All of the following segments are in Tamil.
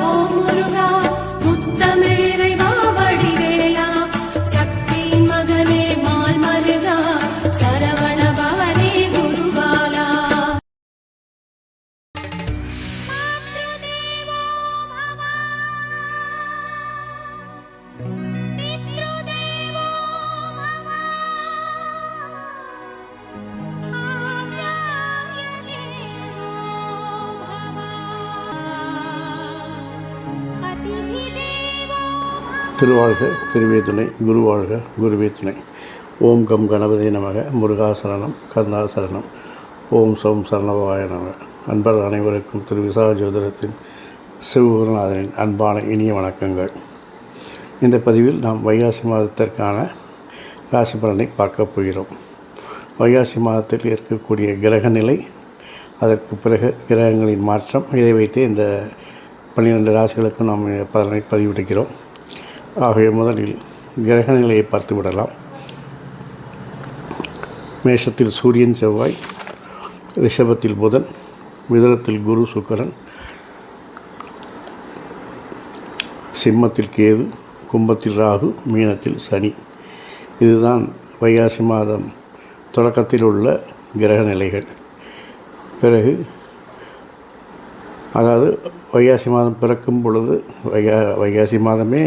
ஓம் முருகா முத்தமிழ் இறைவா வடிவேலா சக்தியின் மகனே மால் மருகா சரவண பவனே குருபாலா. திருவாழ்க திருவே துணை, குருவாழ்க குருவே துணை. ஓம் கம் கணபதி நமக, முருகாசரணம் கருணாசரணம், ஓம் சோம் சரணபவாய நமக. அன்பர்கள் அனைவருக்கும் திரு விசாக ஜோதிடத்தின் சிவகுருநாதனின் அன்பான இனிய வணக்கங்கள். இந்த பதிவில் நாம் வைகாசி மாதத்திற்கான ராசி பலனை பார்க்க போகிறோம். வைகாசி மாதத்தில் இருக்கக்கூடிய கிரக நிலை, அதற்கு பிறகு கிரகங்களின் மாற்றம், இதை வைத்து இந்த 12 ராசிகளுக்கும் நாம் பலனை பதிவிடுகிறோம். ஆகவே முதலில் கிரக நிலையை பார்த்து விடலாம். மேஷத்தில் சூரியன் செவ்வாய், ரிஷபத்தில் புதன், மிதுனத்தில் குரு சுக்கிரன், சிம்மத்தில் கேது, கும்பத்தில் ராகு, மீனத்தில் சனி. இதுதான் வைகாசி மாதம் தொடக்கத்தில் உள்ள கிரக நிலைகள். பிறகு அதாவது வைகாசி மாதம் பிறக்கும் பொழுது வைகாசி மாதமே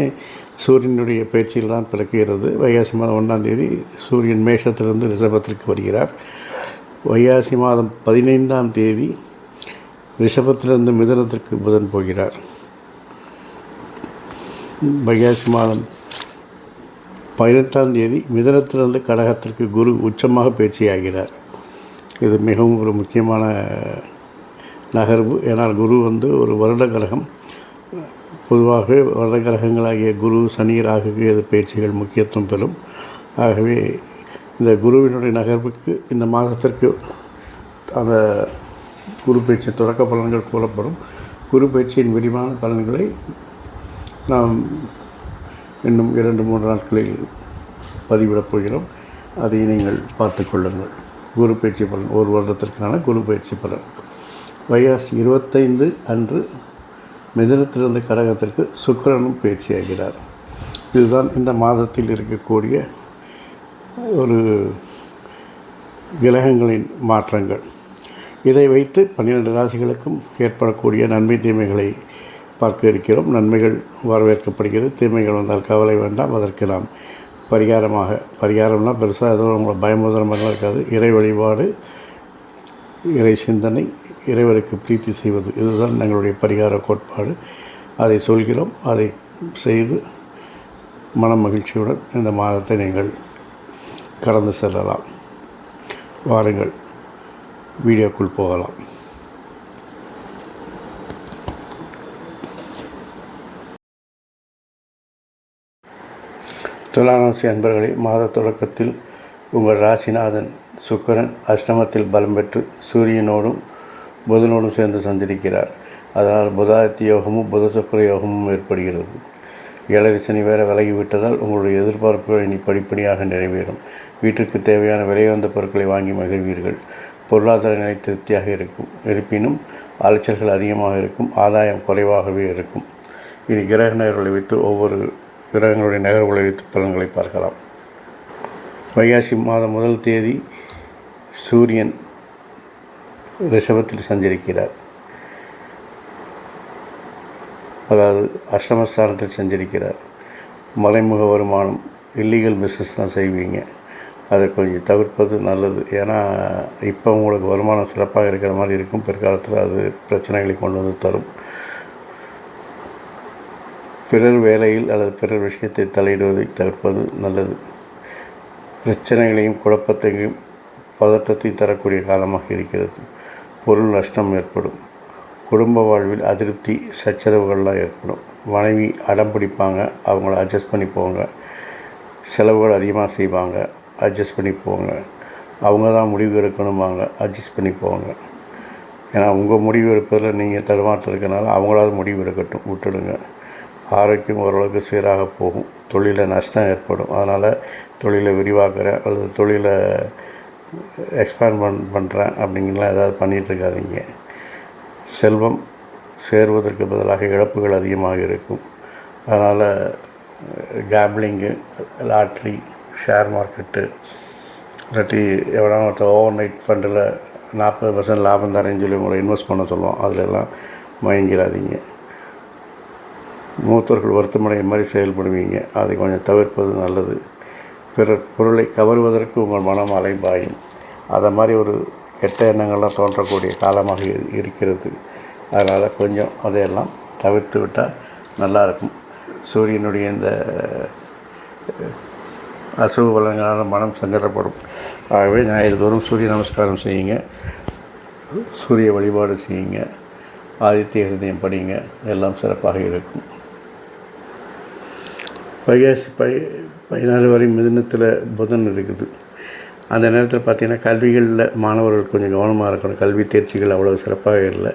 சூரியனுடைய பயிற்சியில் தான் பிறக்கிறது. வைகாசி மாதம் 1ஆம் தேதி சூரியன் மேஷத்திலிருந்து ரிஷபத்திற்கு வருகிறார். வைகாசி மாதம் 15ஆம் தேதி ரிஷபத்திலிருந்து மிதுனத்திற்கு புதன் போகிறார். வைகாசி மாதம் 18ஆம் தேதி மிதுனத்திலிருந்து கடகத்திற்கு குரு உச்சமாக பயிற்சியாகிறார். இது மிகவும் ஒரு முக்கியமான நகர்வு. ஏன்னால் குரு ஒரு வருட கிரகம். பொதுவாக வருட கிரகங்களாகிய குரு, சனி, ராகுக்கு இது பயிற்சிகள் முக்கியத்துவம் பெறும். ஆகவே இந்த குருவினுடைய நகர்வுக்கு இந்த மாதத்திற்கு அந்த குரு பயிற்சி தொடக்க பலன்கள் கூறப்படும். குரு பயிற்சியின் விரிவான பலன்களை நாம் இன்னும் 2-3 நாட்களில் பதிவிடப் போகிறோம். அதை நீங்கள் பார்த்து கொள்ளுங்கள். குரு பயிற்சி பலன், ஒரு வருடத்திற்கான குரு பயிற்சி பலன். வைகாசி 25 அன்று மிதுனத்திலிருந்து கடகத்திற்கு சுக்கிரனும் பயிற்சியாகிறார். இதுதான் இந்த மாதத்தில் இருக்கக்கூடிய ஒரு கிரகங்களின் மாற்றங்கள். இதை வைத்து 12 ராசிகளுக்கும் ஏற்படக்கூடிய நன்மை தீமைகளை பார்க்க இருக்கிறோம். நன்மைகள் வரவேற்கப்படுகிறது, தீமைகள் வந்தால் கவலை வேண்டாம். அதற்கு நாம் பரிகாரம்னா பெருசாக எதுவும் உங்களை பயமுதலமாக இருக்காது. இறை வழிபாடு, இறை சிந்தனை, இறைவருக்கு பிரீத்தி செய்வது, இதுதான் எங்களுடைய பரிகார கோட்பாடு. அதை சொல்கிறோம். அதை செய்து மன மகிழ்ச்சியுடன் இந்த மாதத்தை நீங்கள் கடந்து செல்லலாம். வாருங்கள், வீடியோக்குள் போகலாம். துலாம் ராசி அன்பர்களே, மாத தொடக்கத்தில் உங்கள் ராசிநாதன் சுக்கிரன் அஷ்டமத்தில் பலம் பெற்று சூரியனோடும் புதனோடும் சேர்ந்து சஞ்சரிக்கிறார். அதனால் புதாதித்ய யோகமும் புத சுக்கிர யோகமும் ஏற்படுகிறது. 7 சனி வேற விலகிவிட்டதால் உங்களுடைய எதிர்பார்ப்புகள் இனி படிப்படியாக நிறைவேறும். வீட்டிற்கு தேவையான விலையுயர்ந்த பொருட்களை வாங்கி மகிழ்வீர்கள். பொருளாதார நிலை திருப்தியாக இருக்கும். இருப்பினும் அலைச்சல்கள் அதிகமாக இருக்கும். ஆதாயம் குறைவாகவே இருக்கும். இனி கிரக நகர்வுகளை வைத்து ஒவ்வொரு கிரகங்களுடைய நகர்வுகளை வைத்து பலன்களை பார்க்கலாம். வைகாசி மாதம் 1 தேதி சூரியன் ரிஷபத்தில் சஞ்சரிக்கிறார். அதாவது அஷ்டமஸ்தானத்தில் சஞ்சரிக்கிறார். மறைமுக வருமானம், இல்லீகல் பிஸ்னஸ் தான் செய்வீங்க. அதை கொஞ்சம் தவிர்ப்பது நல்லது. ஏன்னா இப்போ உங்களுக்கு வருமானம் சிறப்பாக இருக்கிற மாதிரி இருக்கும். பிற்காலத்தில் அது பிரச்சனைகளை கொண்டு வந்து தரும். பிறர் வேலையில் அல்லது பிறர் விஷயத்தை தலையிடுவதை தவிர்ப்பது நல்லது. பிரச்சனைகளையும் குழப்பத்தையும் பதற்றத்தையும் தரக்கூடிய காலமாக இருக்கிறது. பொருள் நஷ்டம் ஏற்படும். குடும்ப வாழ்வில் அதிருப்தி, சச்சரவுகள்லாம் ஏற்படும். மனைவி அடம் பிடிப்பாங்க, அவங்கள அட்ஜஸ்ட் பண்ணி போங்க. செலவுகள் அதிகமாக செய்வாங்க, அட்ஜஸ்ட் பண்ணி போங்க. அவங்க தான் முடிவு எடுக்கணுமாங்க, அட்ஜஸ்ட் பண்ணி போங்க. ஏன்னா உங்கள் முடிவு எடுப்பதில் நீங்கள் தடுமாற்றம் இருக்கனால அவங்களாவது முடிவு எடுக்கட்டும், விட்டுடுங்க. ஆரோக்கியம் ஓரளவுக்கு சீராக போகும். தொழிலில் நஷ்டம் ஏற்படும். அதனால் தொழிலை விரிவாக்குறேன் அல்லது தொழிலை எக்ஸ்பேண்ட் பண்ணுறேன் அப்படிங்கலாம் ஏதாவது பண்ணிகிட்ருக்காதீங்க. செல்வம் சேர்வதற்கு பதிலாக இழப்புகள் அதிகமாக இருக்கும். அதனால் கேம்பிளிங்கு, லாட்ரி, ஷேர் மார்க்கெட்டு, இல்லாட்டி எவ்வளோ ஓவர் நைட் ஃபண்டில் 40% லாபம் தரேன்னு சொல்லி உங்களை இன்வெஸ்ட் பண்ண சொல்லுவோம். அதிலெல்லாம் மயங்கிடாதீங்க. மூத்தவர்கள் வருத்தமடைய மாதிரி செயல்படுவீங்க. அதை கொஞ்சம் தவிர்ப்பது நல்லது. பிறர் பொருளை கவருவதற்கு உங்கள் மனம் அலைபாயும். அதை மாதிரி ஒரு கெட்ட எண்ணங்கள்லாம் தோன்றக்கூடிய காலமாக இருக்கிறது. அதனால் கொஞ்சம் அதையெல்லாம் தவிர்த்து விட்டால் நல்லாயிருக்கும். சூரியனுடைய இந்த அசுப பலன்களால் மனம் சஞ்சலப்படும். ஆகவே ஞாயிறுதோறும் சூரிய நமஸ்காரம் செய்யுங்க, சூரிய வழிபாடு செய்யுங்க, ஆதித்ய ஹிருதயம் படிங்க, எல்லாம் சிறப்பாக இருக்கும். வைகாசி 14 வரை மிதுனத்தில் புதன் இருக்குது. அந்த நேரத்தில் பார்த்திங்கன்னா கல்விகளில் மாணவர்கள் கொஞ்சம் கவனமாக இருக்கணும். கல்வி தேர்ச்சிகள் அவ்வளோ சிறப்பாக இல்லை.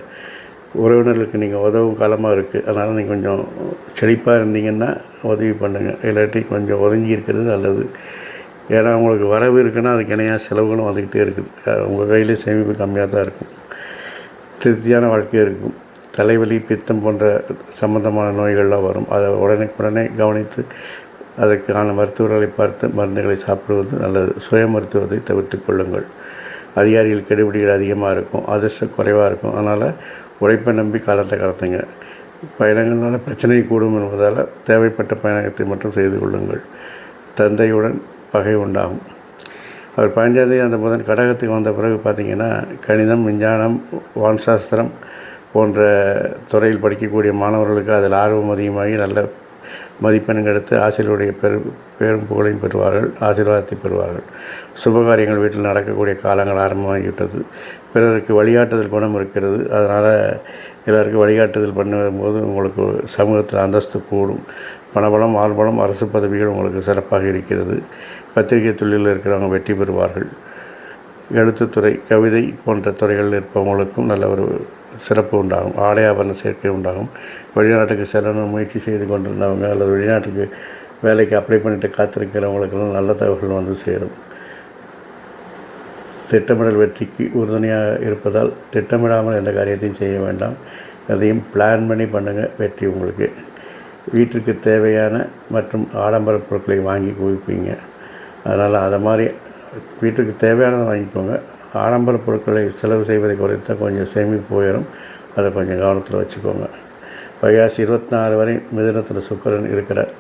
உறவினர்களுக்கு நீங்கள் உதவும் காலமாக இருக்குது. அதனால் நீங்கள் கொஞ்சம் செழிப்பாக இருந்தீங்கன்னா உதவி பண்ணுங்கள். இல்லாட்டி கொஞ்சம் ஒதுங்கி இருக்கிறது நல்லது. ஏன்னா உங்களுக்கு வரவு இருக்குன்னா அதுக்கு இணையாக செலவுகளும் வந்துக்கிட்டே இருக்குது. உங்கள் கையிலே சேமிப்பு கம்மியாக தான் இருக்கும். திருப்தியான வாழ்க்கை இருக்கும். தலைவலி, பித்தம் போன்ற சம்பந்தமான நோய்கள்லாம் வரும். அதை உடனே கவனித்து அதற்கான மருத்துவர்களை பார்த்து மருந்துகளை சாப்பிடுவது நல்லது. சுய மருத்துவத்தை தவிர்த்து கொள்ளுங்கள். அதிகாரிகள் கெடுபிடிகள் அதிகமாக இருக்கும், அதிர்ஷ்டம் குறைவாக இருக்கும். அதனால் உழைப்பை நம்பி காலத்தை கடத்துங்க. பயணங்களால் பிரச்சனை கூடும் என்பதால் தேவைப்பட்ட பயணத்தை மட்டும் செய்து கொள்ளுங்கள். தந்தையுடன் பகை உண்டாகும். அவர் 15 அந்த புதன் கடகத்துக்கு வந்த பிறகு பார்த்திங்கன்னா கணிதம், விஞ்ஞானம், வான்சாஸ்திரம் போன்ற துறையில் படிக்கக்கூடிய மாணவர்களுக்கு அதில் ஆர்வம் அதிகமாகி நல்ல மதிப்பெண்கள் எடுத்து ஆசிரியருடைய பேரும் புகழையும் பெறுவார்கள், ஆசீர்வாதத்தை பெறுவார்கள். சுபகாரியங்கள் வீட்டில் நடக்கக்கூடிய காலங்கள் ஆரம்பமாகிவிட்டது. பிறருக்கு வழிகாட்டுதல் குணம் இருக்கிறது. அதனால் எல்லாருக்கும் வழிகாட்டுதல் பண்ணும்போது உங்களுக்கு சமூகத்தில் அந்தஸ்து கூடும். பணபலம், ஆள்பலம், அரசு பதவிகள் உங்களுக்கு சிறப்பாக இருக்கிறது. பத்திரிகை தொழிலில் இருக்கிறவங்க வெற்றி பெறுவார்கள். எழுத்துத்துறை, கவிதை போன்ற துறைகளில் இருப்பவங்களுக்கும் நல்ல ஒரு சிறப்பு உண்டாகும். ஆடை ஆபரண சேர்க்கை உண்டாகும். வெளிநாட்டுக்கு செல்லணும் முயற்சி செய்து கொண்டிருந்தவங்க அல்லது வெளிநாட்டுக்கு வேலைக்கு அப்ளை பண்ணிட்டு காத்திருக்கிறவங்களுக்கெல்லாம் நல்ல தகவல்கள் வந்து சேரும். திட்டமிடல் வெற்றிக்கு உறுதுணையாக இருப்பதால் திட்டமிடாமல் எந்த காரியத்தையும் செய்ய வேண்டாம். அதையும் பிளான் பண்ணி பண்ணுங்கள். வெற்றி உங்களுக்கு. வீட்டிற்கு தேவையான மற்றும் ஆடம்பர பொருட்களை வாங்கி குவிப்பீங்க. அதனால் அதை மாதிரி வீட்டுக்கு தேவையானதை வாங்கிக்கோங்க. ஆடம்பர பொருட்களை செலவு செய்வதை குறைத்தால் கொஞ்சம் சேமிப்பு போயிடும். அதை கொஞ்சம் கவனத்தில் வச்சுக்கோங்க. வைகாசி 24 வரை மிதுனத்தில் சுக்கிரன் இருக்கிறார்.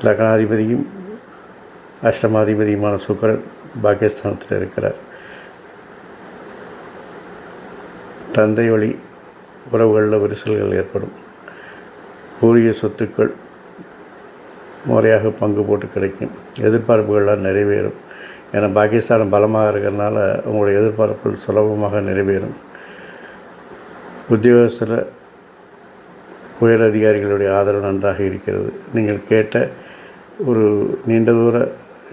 லக்னாதிபதியும் அஷ்டமாதிபதியுமான சுக்கிரன் பாகிஸ்தானத்தில் இருக்கிறார். தந்தை வழி உறவுகளில் விரிசல்கள் ஏற்படும். பூர்வீக சொத்துக்கள் முறையாக பங்கு போட்டு கிடைக்கும். எதிர்பார்ப்புகள்லாம் நிறைவேறும். ஏன்னா பாகிஸ்தான் பலமாக இருக்கிறதுனால உங்களுடைய எதிர்பார்ப்புகள் சுலபமாக நிறைவேறும். உத்தியோகத்தில் உயர் அதிகாரிகளுடைய ஆதரவு நன்றாக இருக்கிறது. நீங்கள் கேட்ட ஒரு நீண்ட தூர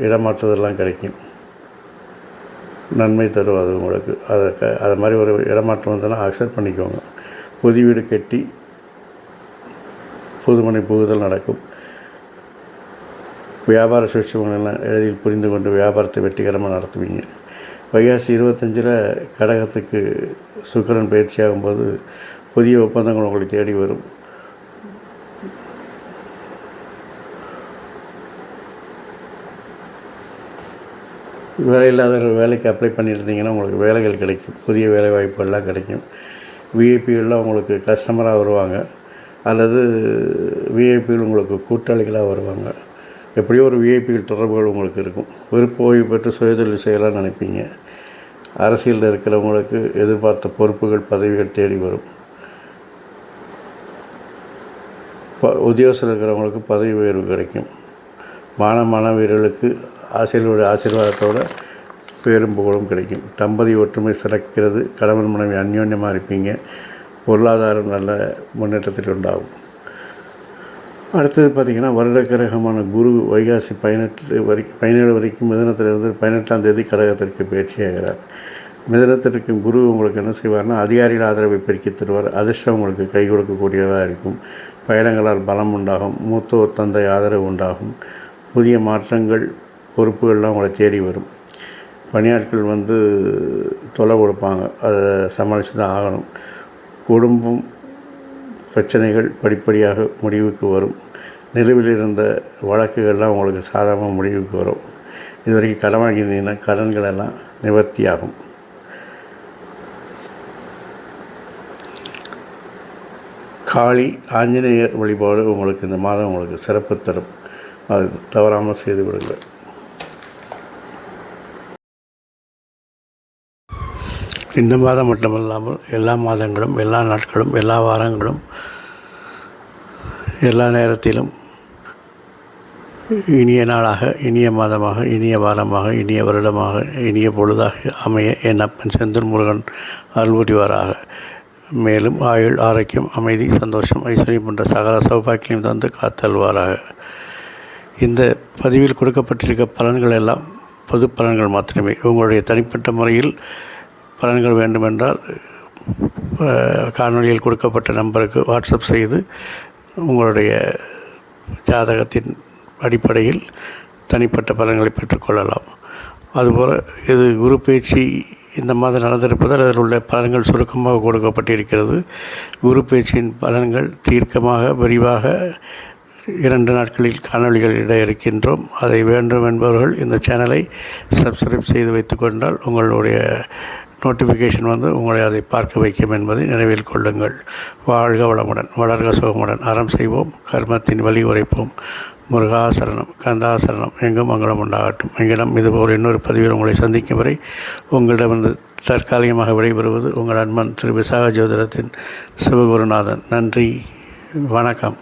இடமாற்றுதெல்லாம் கிடைக்கும். நன்மை தரும் அது உங்களுக்கு. அது மாதிரி ஒரு இடமாற்றம் வந்ததுன்னா அக்செப்ட் பண்ணிக்கோங்க. புது வீடு கட்டி புதுமனை புகுதல் நடக்கும். வியாபார சூழ்ச்சிகளெல்லாம் எளிதில் புரிந்து கொண்டு வியாபாரத்தை வெற்றிகரமாக நடத்துவீங்க. வைகாசி 25 கடகத்துக்கு சுக்கிரன் பயிற்சியாகும்போது புதிய ஒப்பந்தங்கள் உங்களை தேடி வரும். வேலையில்லாத வேலைக்கு அப்ளை பண்ணியிருந்தீங்கன்னா உங்களுக்கு வேலைகள் கிடைக்கும். புதிய வேலை வாய்ப்புகள்லாம் கிடைக்கும். விஐபிகள்லாம் உங்களுக்கு கஸ்டமராக வருவாங்க அல்லது விஐபிகள் உங்களுக்கு கூட்டாளிகளாக வருவாங்க. எப்படியோ ஒரு விஐபிகள் தொடர்புகள் உங்களுக்கு இருக்கும். விருப்ப ஓய்வு பெற்று சுயதொழில் செய்யலாம்னு நினைப்பீங்க. அரசியலில் இருக்கிறவங்களுக்கு எதிர்பார்த்த பொறுப்புகள், பதவிகள் தேடி வரும். உத்தியோகத்தில் இருக்கிறவங்களுக்கு பதவி உயர்வு கிடைக்கும். மாணவர்களுக்கு ஆசிரியர்களுடைய ஆசீர்வாதத்தோடு பேரும் புகழும் கிடைக்கும். தம்பதி ஒற்றுமை சிறக்கிறது. கணவன் மனைவி அந்யோன்யமாக இருப்பீங்க. பொருளாதாரம் நல்ல முன்னேற்றத்தில் உண்டாகும். அடுத்தது பார்த்திங்கன்னா வருட கிரகமான குரு வைகாசி 17 வரைக்கும் மிதுனத்திலிருந்து 18ஆம் தேதி கடகத்திற்கு பயிற்சியாகிறார். மிதுனத்திற்கு குரு உங்களுக்கு என்ன செய்வார்னா அதிகாரிகள் ஆதரவை பெருக்கி தருவார். அதிர்ஷ்டம் உங்களுக்கு கை கொடுக்கக்கூடியதாக இருக்கும். பயணங்களால் பலம் உண்டாகும். மூத்தோர் தந்தை ஆதரவு உண்டாகும். புதிய மாற்றங்கள், பொறுப்புகள்லாம் உங்களை தேடி வரும். பணியாட்கள் வந்து தொலை கொடுப்பாங்க, அதை சமாளித்து தான் ஆகணும். குடும்பம் பிரச்சனைகள் படிப்படியாக முடிவுக்கு வரும். நிலுவையில் இருந்த வழக்குகள்லாம் உங்களுக்கு சாதாரணமாக முடிவுக்கு வரும். இது வரைக்கும் கடன் வாங்கியிருந்தீங்கன்னா கடன்கள் எல்லாம் நிவர்த்தியாகும். காளி ஆஞ்சநேயர் வழிபாடு உங்களுக்கு இந்த மாதம் உங்களுக்கு சிறப்பு தரும். அது தவறாமல் செய்து விடுங்கள். இந்த மாதம் மட்டுமல்லாமல் எல்லா மாதங்களும், எல்லா நாட்களும், எல்லா வாரங்களும், எல்லா நேரத்திலும் இனிய நாளாக, இனிய மாதமாக, இனிய வாரமாக, இனிய வருடமாக, இனிய பொழுதாக அமைய என் அப்பன் செந்தூர் முருகன் அருள் புரிவாராக. மேலும் ஆயுள், ஆரோக்கியம், அமைதி, சந்தோஷம், ஐஸ்வர்யம் போன்ற சகல சௌபாக்கியம் தந்து காத்தல்வாராக. இந்த பதிவில் கொடுக்கப்பட்டிருக்க பலன்கள் எல்லாம் பொது பலன்கள் மாத்திரமே. உங்களுடைய தனிப்பட்ட முறையில் பலன்கள் வேண்டுமென்றால் காணொலியில் கொடுக்கப்பட்ட நம்பருக்கு வாட்ஸ்அப் செய்து உங்களுடைய ஜாதகத்தின் அடிப்படையில் தனிப்பட்ட பலன்களை பெற்றுக்கொள்ளலாம். அதுபோல் இது குரு பேச்சு இந்த மாதம் நடந்திருப்பதால் அதில் உள்ள பலன்கள் சுருக்கமாக கொடுக்கப்பட்டிருக்கிறது. குரு பேச்சின் பலன்கள் தீர்க்கமாக விரிவாக 2 நாட்களில் காணொலிகள் இட இருக்கின்றோம். அதை வேண்டும் என்பவர்கள் இந்த சேனலை சப்ஸ்கிரைப் செய்து வைத்துக்கொண்டால் உங்களுடைய நோட்டிஃபிகேஷன் வந்து உங்களை அதை பார்க்க வைக்கும் என்பதை நினைவில் கொள்ளுங்கள். வாழ்க வளமுடன், வளர்க சுகமுடன், அறம் செய்வோம், கர்மத்தின் வழி உரைப்போம். முருகாசரணம், கந்தாசரணம், எங்கும் மங்களம் உண்டாகட்டும். எங்களிடம் இதுபோல் இன்னொரு பதிவில் உங்களை சந்திக்கும் வரை உங்களிடமிருந்து தற்காலிகமாக விடைபெறுவது உங்கள் அன்பன் திரு விசாக ஜோதிடத்தின் சிவகுருநாதன். நன்றி, வணக்கம்.